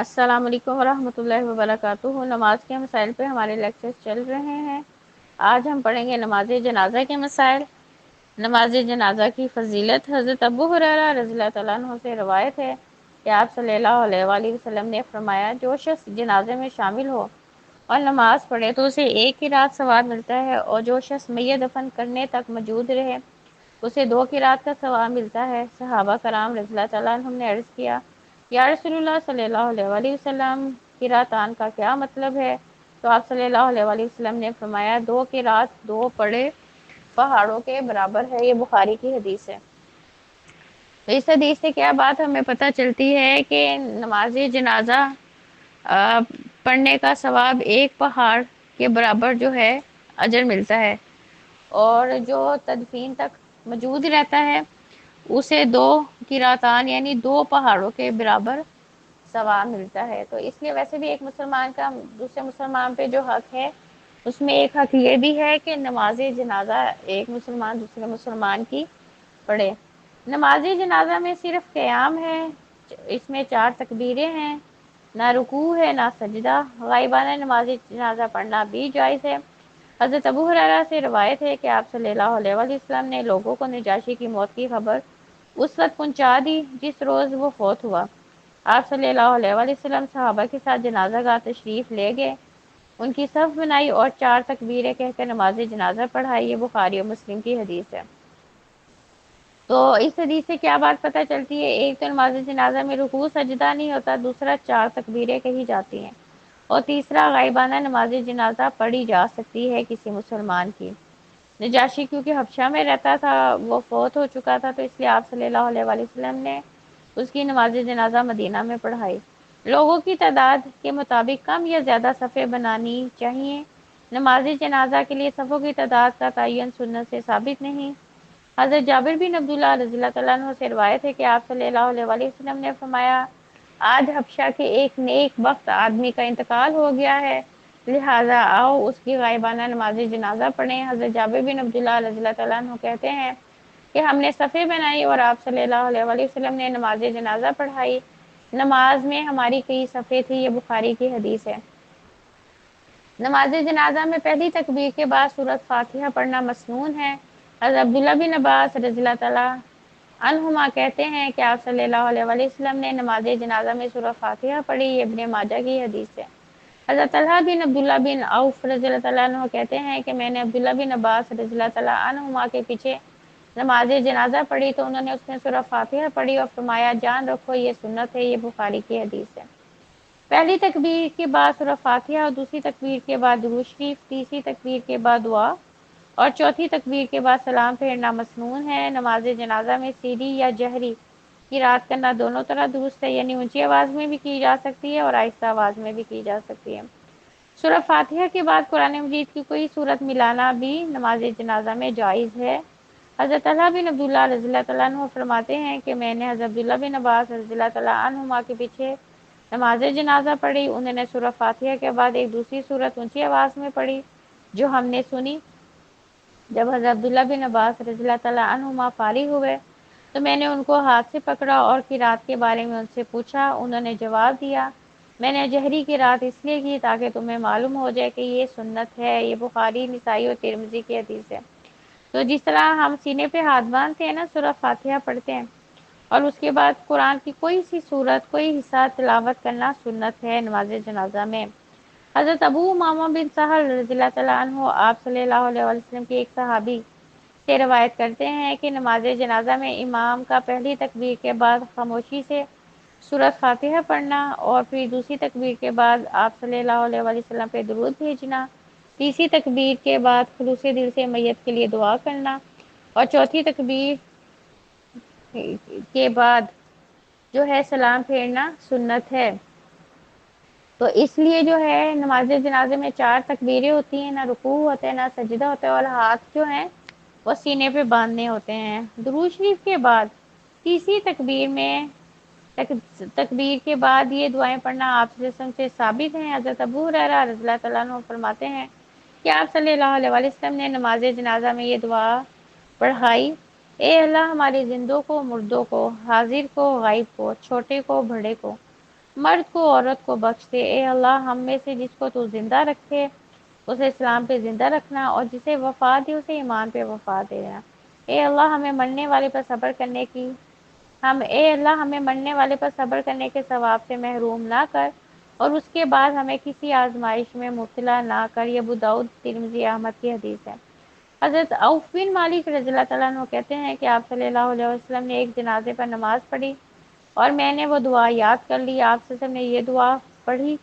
السلام علیکم ورحمۃ اللہ وبرکاتہ۔ نماز کے مسائل پہ ہمارے لیکچرز چل رہے ہیں۔ آج ہم پڑھیں گے نماز جنازہ کے مسائل۔ نماز جنازہ کی فضیلت حضرت ابو ہریرہ رضی اللہ تعالیٰ عنہ سے روایت ہے کہ آپ صلی اللہ علیہ وآلہ وسلم نے فرمایا، جو شخص جنازے میں شامل ہو اور نماز پڑھے تو اسے ایک کی رات ثواب ملتا ہے، اور جو شخص میت دفن کرنے تک موجود رہے اسے 2 کی رات کا ثواب ملتا ہے۔ صحابہ کرام رضی اللہ تعالیٰ عنہم نے عرض کیا، یا رسول اللہ صلی اللہ علیہ وآلہ وسلم، قراتان کا کیا مطلب ہے؟ تو آپ صلی اللہ علیہ وآلہ وسلم نے فرمایا، 2 کی رات 2 پڑے پہاڑوں کے برابر ہے۔ یہ بخاری کی حدیث ہے۔ تو اس حدیث سے کیا بات ہمیں پتہ چلتی ہے کہ نماز جنازہ پڑھنے کا ثواب 1 پہاڑ کے برابر جو ہے اجر ملتا ہے، اور جو تدفین تک موجود رہتا ہے اسے 2 قراتان یعنی 2 پہاڑوں کے برابر ثواب ملتا ہے۔ تو اس لیے ویسے بھی ایک مسلمان کا دوسرے مسلمان پہ جو حق ہے، اس میں ایک حق یہ بھی ہے کہ نماز جنازہ ایک مسلمان دوسرے مسلمان کی پڑھے۔ نماز جنازہ میں صرف قیام ہے، اس میں 4 تکبیریں ہیں، نہ رکوع ہے نہ سجدہ۔ غائبانہ نماز جنازہ پڑھنا بھی جائز ہے۔ حضرت ابو ہریرہ سے روایت ہے کہ آپ صلی اللہ علیہ وآلہ وسلم نے لوگوں کو نجاشی کی موت کی خبر اس وقت پہنچا دی جس روز وہ فوت ہوا۔ آپ صلی اللہ علیہ وآلہ وسلم صحابہ کے ساتھ جنازہ گاہ تشریف لے گئے، ان کی صف بنائی اور 4 تکبیریں کہہ کر نماز جنازہ پڑھائی۔ یہ بخاری و مسلم کی حدیث ہے۔ تو اس حدیث سے کیا بات پتہ چلتی ہے؟ ایک تو نماز جنازہ میں رکوع سجدہ نہیں ہوتا، دوسرا 4 تکبیریں کہی جاتی ہیں، اور تیسرا غائبانہ نماز جنازہ پڑھی جا سکتی ہے کسی مسلمان کی۔ نجاشی کیونکہ حبشہ میں رہتا تھا، وہ فوت ہو چکا تھا، تو اس لیے آپ صلی اللہ علیہ وآلہ وسلم نے اس کی نماز جنازہ مدینہ میں پڑھائی۔ لوگوں کی تعداد کے مطابق کم یا زیادہ صفیں بنانی چاہیے۔ نماز جنازہ کے لیے صفوں کی تعداد کا تعین سنت سے ثابت نہیں۔ حضرت جابر بن عبداللہ رضی اللہ تعالیٰ عنہ سے روایت ہے کہ آپ صلی اللہ علیہ وآلہ وسلم نے فرمایا، آج حبشہ کے ایک نیک بخت آدمی کا انتقال ہو گیا ہے، لہٰذا آؤ اس کی غائبانہ نماز جنازہ پڑھیں۔ حضرت جابر بن عبداللہ رضی اللہ تعالیٰ عنہ کہتے ہیں کہ ہم نے صفیں بنائی اور آپ صلی اللہ علیہ وآلہ وسلم نے نماز جنازہ پڑھائی۔ نماز میں ہماری کئی صفیں تھیں۔ یہ بخاری کی حدیث ہے۔ نماز جنازہ میں پہلی تکبیر کے بعد سورۃ فاتحہ پڑھنا مسنون ہے۔ حضرت عبداللہ بن عباس رضی اللہ تعالیٰ عنہما کہتے ہیں کہ آپ صلی اللہ علیہ وآلہ وسلم نے نماز جنازہ میں سورۃ فاتحہ پڑھی۔ یہ ابن ماجہ کی حدیث ہے۔ حضرت طلحہ بن عبداللہ بن عوف رضی اللہ تعالیٰ عنہ کہتے ہیں کہ میں نے عبداللہ بن عباس رضی اللہ تعالیٰ عنہما کے پیچھے نماز جنازہ پڑھی تو انہوں نے اس میں سورۃ فاتحہ پڑھی اور فرمایا، جان رکھو یہ سنت ہے۔ یہ بخاری کی حدیث ہے۔ پہلی تکبیر کے بعد سورۃ فاتحہ، اور دوسری تکبیر کے بعد درود شریف، تیسری تکبیر کے بعد دعا اور چوتھی تکبیر کے بعد سلام پھیرنا مسنون ہے۔ نماز جنازہ میں سری یا جہری قرات کرنا دونوں طرح درست ہے، یعنی اونچی آواز میں بھی کی جا سکتی ہے اور آہستہ آواز میں بھی کی جا سکتی ہے۔ سورۃ فاتحہ کے بعد قرآن مجید کی کوئی سورت ملانا بھی نماز جنازہ میں جائز ہے۔ حضرت طلحہ بن عبداللہ رضی اللہ تعالیٰ عنہ فرماتے ہیں کہ میں نے حضرت عبداللہ بن عباس رضی اللہ تعالیٰ عنہما کے پیچھے نماز جنازہ پڑھی، انہوں نے سورۃ فاتحہ کے بعد ایک دوسری سورت اونچی آواز میں پڑھی جو ہم نے سنی۔ جب حضرت عبداللہ بن عباس رضی اللہ تعالیٰ عنہما فارغ ہوئے تو میں نے ان کو ہاتھ سے پکڑا اور قرات کے بارے میں ان سے پوچھا۔ انہوں نے جواب دیا، میں نے جہری قرات اس لیے کی تاکہ تمہیں معلوم ہو جائے کہ یہ سنت ہے۔ یہ بخاری، نسائی اور ترمذی کی حدیث ہے۔ تو جس طرح ہم سینے پہ ہاتھ باندھتے ہیں نا، سورۃ فاتحہ پڑھتے ہیں، اور اس کے بعد قرآن کی کوئی سی سورت کوئی حصہ تلاوت کرنا سنت ہے نماز جنازہ میں۔ حضرت ابو امامہ بن سہل رضی اللہ تعالیٰ عنہ آپ صلی اللہ علیہ وسلم کے ایک صحابی سے روایت کرتے ہیں کہ نماز جنازہ میں امام کا پہلی تکبیر کے بعد خاموشی سے سورۃ فاتحہ پڑھنا، اور پھر دوسری تکبیر کے بعد آپ صلی اللہ علیہ وسلم پہ درود بھیجنا، تیسری تکبیر کے بعد خلوص دل سے میت کے لیے دعا کرنا، اور چوتھی تکبیر کے بعد جو ہے سلام پھیرنا سنت ہے۔ تو اس لیے جو ہے نماز جنازے میں 4 تکبیریں ہوتی ہیں، نہ رکوع ہوتا ہے نہ سجدہ ہوتا ہے، اور ہاتھ جو ہیں وہ سینے پہ باندھنے ہوتے ہیں۔ درود شریف کے بعد تیسری تکبیر کے بعد یہ دعائیں پڑھنا آپ صلی اللہ علیہ وسلم سے ثابت ہیں۔ حضرت ابو ہریرہ رضی اللہ تعالیٰ عنہ فرماتے ہیں کہ آپ صلی اللہ علیہ وسلم نے نماز جنازہ میں یہ دعا پڑھائی، اے اللہ ہمارے زندوں کو، مردوں کو، حاضر کو، غائب کو، چھوٹے کو، بڑے کو، مرد کو عورت کو بخش دے، اے اللہ ہم میں سے جس کو تو زندہ رکھے اسے اسلام پہ زندہ رکھنا، اور جسے وفات دی اسے ایمان پہ وفات دے دینا۔ اے اللہ ہمیں مرنے والے پر صبر کرنے کی اے اللہ ہمیں مرنے والے پر صبر کرنے کے ثواب سے محروم نہ کر، اور اس کے بعد ہمیں کسی آزمائش میں مبتلا نہ کر۔ یہ ابو داؤد ترمذی احمد کی حدیث ہے۔ حضرت عوف بن مالک رضی اللہ تعالیٰ عنہ کہتے ہیں کہ آپ صلی اللہ علیہ وسلم نے ایک جنازے پر نماز پڑھی اور میں نے وہ دعا یاد کر لی۔ آپ صلی اللہ علیہ وسلم نے یہ دعا پڑھی،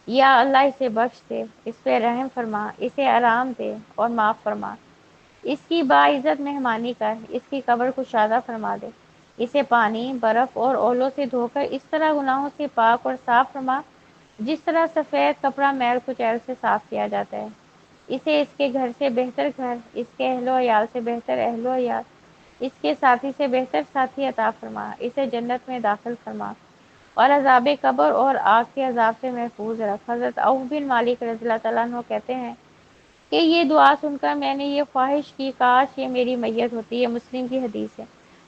یا اللہ اسے بخش دے، اس پہ رحم فرما، اسے آرام دے اور معاف فرما، اس کی باعزت مہمانی کر، اس کی قبر کو شادہ فرما دے، اسے پانی، برف اور اولوں سے دھو کر اس طرح گناہوں سے پاک اور صاف فرما جس طرح سفید کپڑا میل کچیل سے صاف کیا جاتا ہے، اسے اس کے گھر سے بہتر گھر، اس کے اہل و عیال سے بہتر اہل و عیال، اس کے ساتھی سے بہتر ساتھی عطا فرما، اسے جنت میں داخل فرما اور عذاب قبر اور آگ کے عذاب سے محفوظ رکھ۔ حضرت عوف بن مالک رضی اللہ تعالیٰ عنہ کہتے ہیں کہ یہ دعا سن کر میں نے یہ خواہش کی کاش یہ میری میت ہوتی۔ یہ مسلم کی حدیث ہے۔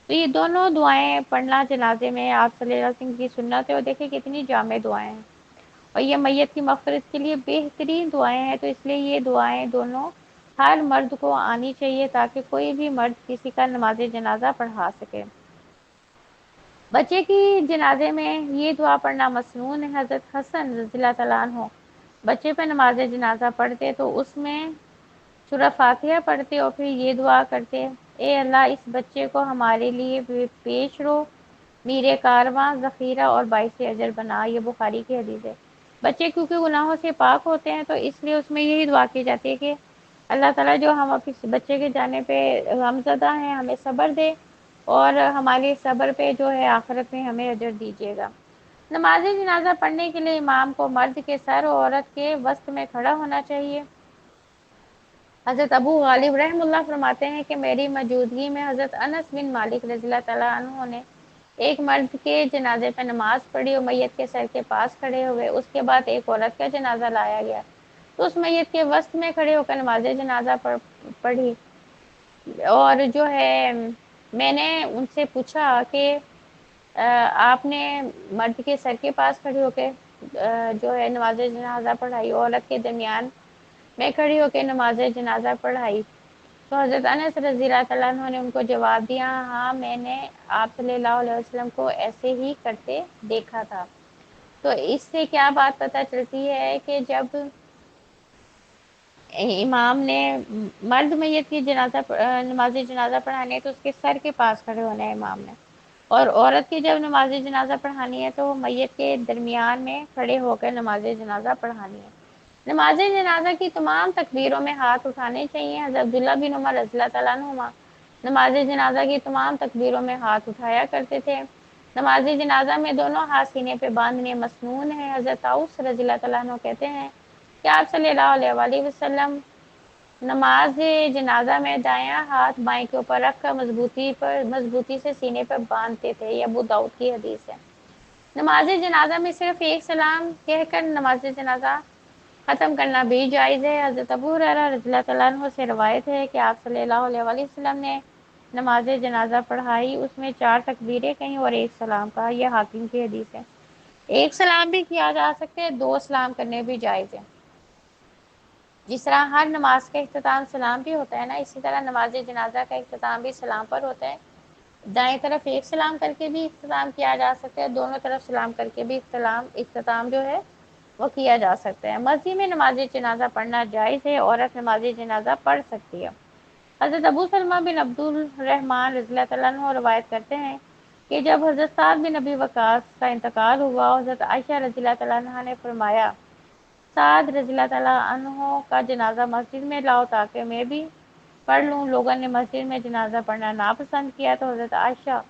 تو یہ دونوں دعائیں پڑھنا جنازے میں آپ صلی اللہ علیہ وسلم کی سنت ہے، اور دیکھیں کتنی جامع دعائیں ہیں، اور یہ میت کی مغفرت کے لیے بہترین دعائیں ہیں۔ تو اس لیے یہ دعائیں دونوں ہر مرد کو آنی چاہیے تاکہ کوئی بھی مرد کسی کا نماز جنازہ پڑھا سکے۔ بچے کی جنازے میں یہ دعا پڑھنا مسنون ہے۔ حضرت حسن رضی اللہ تعالیٰ عنہ بچے پہ نماز جنازہ پڑھتے تو اس میں سورہ فاتحہ پڑھتے اور پھر یہ دعا کرتے، اے اللہ اس بچے کو ہمارے لیے پیش رو، میرے کارواں ذخیرہ اور باعث اجر بنا۔ یہ بخاری کی حدیث ہے۔ بچے کیونکہ گناہوں سے پاک ہوتے ہیں تو اس لیے اس میں یہی دعا کی جاتی ہے کہ اللہ تعالیٰ جو ہم اپنے بچے کے جانے پہ غمزدہ ہیں ہمیں صبر دے، اور ہمارے صبر پہ جو ہے آخرت میں ہمیں اجر دیجیے گا۔ نماز جنازہ پڑھنے کے لیے امام کو مرد کے سر اور عورت کے وسط میں کھڑا ہونا چاہیے۔ حضرت ابو غالب رحم اللہ فرماتے ہیں کہ میری موجودگی میں حضرت انس بن مالک رضی اللہ تعالیٰ عنہ نے ایک مرد کے جنازے پہ نماز پڑھی اور میت کے سر کے پاس کھڑے ہوئے۔ اس کے بعد ایک عورت کا جنازہ لایا گیا تو اس میت کے وسط میں کھڑے ہو کر نماز جنازہ پڑھی، اور جو ہے میں نے ان سے پوچھا کہ آپ نے مرد کے سر کے پاس کھڑے ہو کے جو ہے نماز جنازہ پڑھائی، عورت کے درمیان میں کھڑی ہو کے نماز جنازہ پڑھائی، تو حضرت انس رضی اللہ تعالیٰ عنہ نے ان کو جواب دیا، ہاں میں نے آپ صلی اللہ علیہ وسلم کو ایسے ہی کرتے دیکھا تھا۔ تو اس سے کیا بات پتہ چلتی ہے کہ جب امام نے مرد میت کی نماز جنازہ پڑھانی ہے تو اس کے سر کے پاس کھڑے ہونا ہے امام نے، اور عورت کی جب نماز جنازہ پڑھانی ہے تو میت کے درمیان میں کھڑے ہو کر نماز جنازہ پڑھانی ہے۔ نماز جنازہ کی تمام تکبیروں میں ہاتھ اٹھانے چاہیے۔ حضرت عبداللہ بن عمر رضی اللہ تعالیٰ عنہما نماز جنازہ کی تمام تکبیروں میں ہاتھ اٹھایا کرتے تھے۔ نماز جنازہ میں دونوں ہاتھ سینے پہ باندھنے مسنون ہے۔ حضرت طاؤس رضی اللہ تعالیٰ عنہ کہتے ہیں کہ آپ صلی اللہ علیہ وآلہ وسلم نماز جنازہ میں دایاں ہاتھ بائیں کے اوپر رکھ کر مضبوطی سے سینے پر باندھتے تھے۔ یہ ابو داؤد کی حدیث ہے۔ نماز جنازہ میں صرف ایک سلام کہہ کر نماز جنازہ ختم کرنا بھی جائز ہے۔ حضرت ابو ہریرہ رضی اللہ تعالیٰ عنہ سے روایت ہے کہ آپ صلی اللہ علیہ وآلہ وسلم نے نماز جنازہ پڑھائی، اس میں 4 تکبیریں کہیں اور ایک سلام کہا۔ یہ حاکم کی حدیث ہے۔ ایک سلام بھی کیا جا سکتے ہیں، 2 سلام کرنے بھی جائز ہے۔ جس طرح ہر نماز کا اختتام سلام بھی ہوتا ہے نا، اسی طرح نماز جنازہ کا اختتام بھی سلام پر ہوتا ہے۔ دائیں طرف ایک سلام کر کے بھی اختتام کیا جا سکتا ہے، دونوں طرف سلام کر کے بھی اختتام جو ہے وہ کیا جا سکتا ہے۔ مسجد میں نماز جنازہ پڑھنا جائز ہے، عورت نماز جنازہ پڑھ سکتی ہے۔ حضرت ابو سلمہ بن عبد الرحمن رضی اللہ تعالیٰ عنہ روایت کرتے ہیں کہ جب حضرت سعد بن ابی وقاص کا انتقال ہوا، حضرت عائشہ رضی اللہ تعالیٰ عنہ نے فرمایا سعد رضی اللہ تعالیٰ عنہ کا جنازہ مسجد میں لاؤ تاکہ میں بھی پڑھ لوں۔ لوگوں نے مسجد میں جنازہ پڑھنا ناپسند کیا تو حضرت عائشہ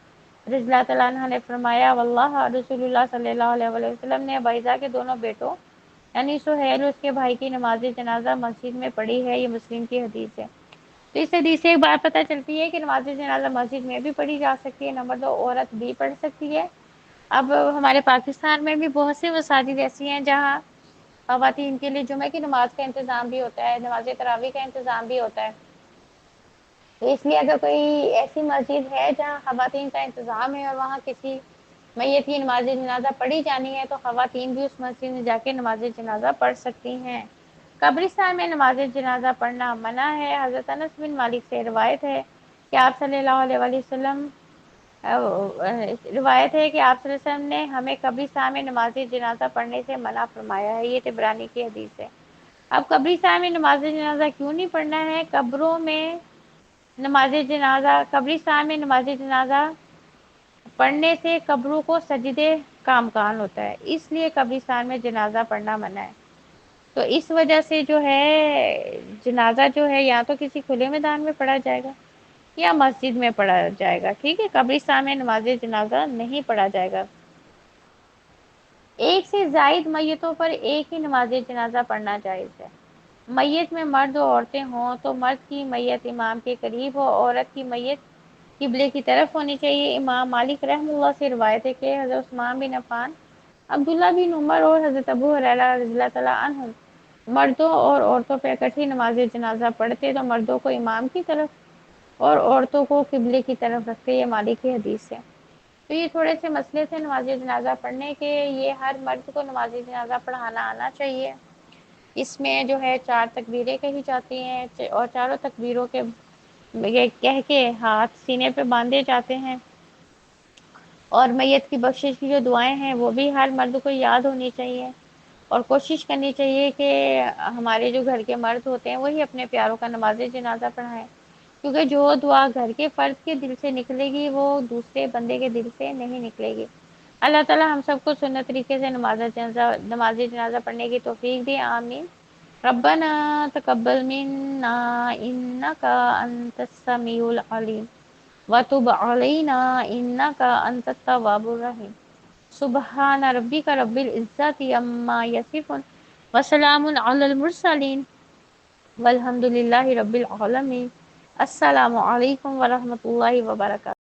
رضی اللہ تعالیٰ عنہ نے فرمایا واللہ رسول اللہ صلی اللہ علیہ وسلم نے بیضہ کے دونوں بیٹوں یعنی سہیل اور اس کے بھائی کی نماز جنازہ مسجد میں پڑھی ہے۔ یہ مسلم کی حدیث ہے۔ تو اس حدیث سے ایک بات پتہ چلتی ہے کہ نماز جنازہ مسجد میں بھی پڑھی جا سکتی ہے، نمبر 2 عورت بھی پڑھ سکتی ہے۔ اب ہمارے پاکستان میں بھی بہت سی مساجد ایسی ہیں جہاں خواتین کے لیے جمعہ کی نماز کا انتظام بھی ہوتا ہے، نماز تراویح کا انتظام بھی ہوتا ہے۔ تو اس لیے اگر کوئی ایسی مسجد ہے جہاں خواتین کا انتظام ہے اور وہاں کسی میت کی نماز جنازہ پڑھی جانی ہے تو خواتین بھی اس مسجد میں جا کے نماز جنازہ پڑھ سکتی ہیں۔ قبرستان میں نماز جنازہ پڑھنا منع ہے۔ حضرت انس بن مالک سے روایت ہے کہ آپ صلی اللہ علیہ وآلہ وسلم روایت ہے کہ آپ صلی اللہ علیہ وسلم نے ہمیں قبرستان میں نماز جنازہ پڑھنے سے منع فرمایا ہے۔ یہ طبرانی کی حدیث ہے۔ اب قبرستان میں نماز جنازہ کیوں نہیں پڑھنا ہے؟ قبروں میں نماز جنازہ، قبرستان میں نماز جنازہ پڑھنے سے قبروں کو سجدے کا امکان ہوتا ہے، اس لیے قبرستان میں جنازہ پڑھنا منع ہے۔ تو اس وجہ سے جو ہے جنازہ جو ہے یا تو کسی کھلے میدان میں پڑھا جائے گا یا مسجد میں پڑھا جائے گا، ٹھیک ہے، قبرستان میں نماز جنازہ نہیں پڑھا جائے گا۔ ایک سے زائد میتوں پر ایک ہی نماز جنازہ پڑھنا جائز ہے۔ میت میں مرد و عورتیں ہوں تو مرد کی میت امام کے قریب ہو، عورت کی میت قبلے کی طرف ہونی چاہیے۔ امام مالک رحمہ اللہ سے روایت ہے کہ حضرت عثمان بن عفان، عبداللہ بن عمر اور حضرت ابو ہریرہ رضی اللہ تعالیٰ عنہ مردوں اور عورتوں پہ اکٹھی نماز جنازہ پڑھتے تو مردوں کو امام کی طرف اور عورتوں کو قبلے کی طرف رکھتے، یہ مالک کی حدیث ہے۔ تو یہ تھوڑے سے مسئلے تھے نماز جنازہ پڑھنے کے۔ یہ ہر مرد کو نماز جنازہ پڑھانا آنا چاہیے۔ اس میں جو ہے 4 تکبیریں کہی جاتی ہیں اور چاروں تکبیروں کے یہ کہہ کے ہاتھ سینے پہ باندھے جاتے ہیں، اور میت کی بخشش کی جو دعائیں ہیں وہ بھی ہر مرد کو یاد ہونی چاہیے، اور کوشش کرنی چاہیے کہ ہمارے جو گھر کے مرد ہوتے ہیں وہی اپنے پیاروں کا نماز جنازہ پڑھائیں، کیونکہ جو دعا گھر کے فرد کے دل سے نکلے گی وہ دوسرے بندے کے دل سے نہیں نکلے گی۔ اللہ تعالی ہم سب کو سنت طریقے سے نماز جنازہ پڑھنے کی توفیق دی، آمین۔ ربنا تقبل منا انک انت السمیع العلیم وتب علینا انک انت التواب الرحیم۔ سبحان ربک رب العزت عما یصفون وسلام علی المرسلین والحمد للہ رب العالمین۔ السلام علیکم ورحمۃ اللہ وبرکاتہ۔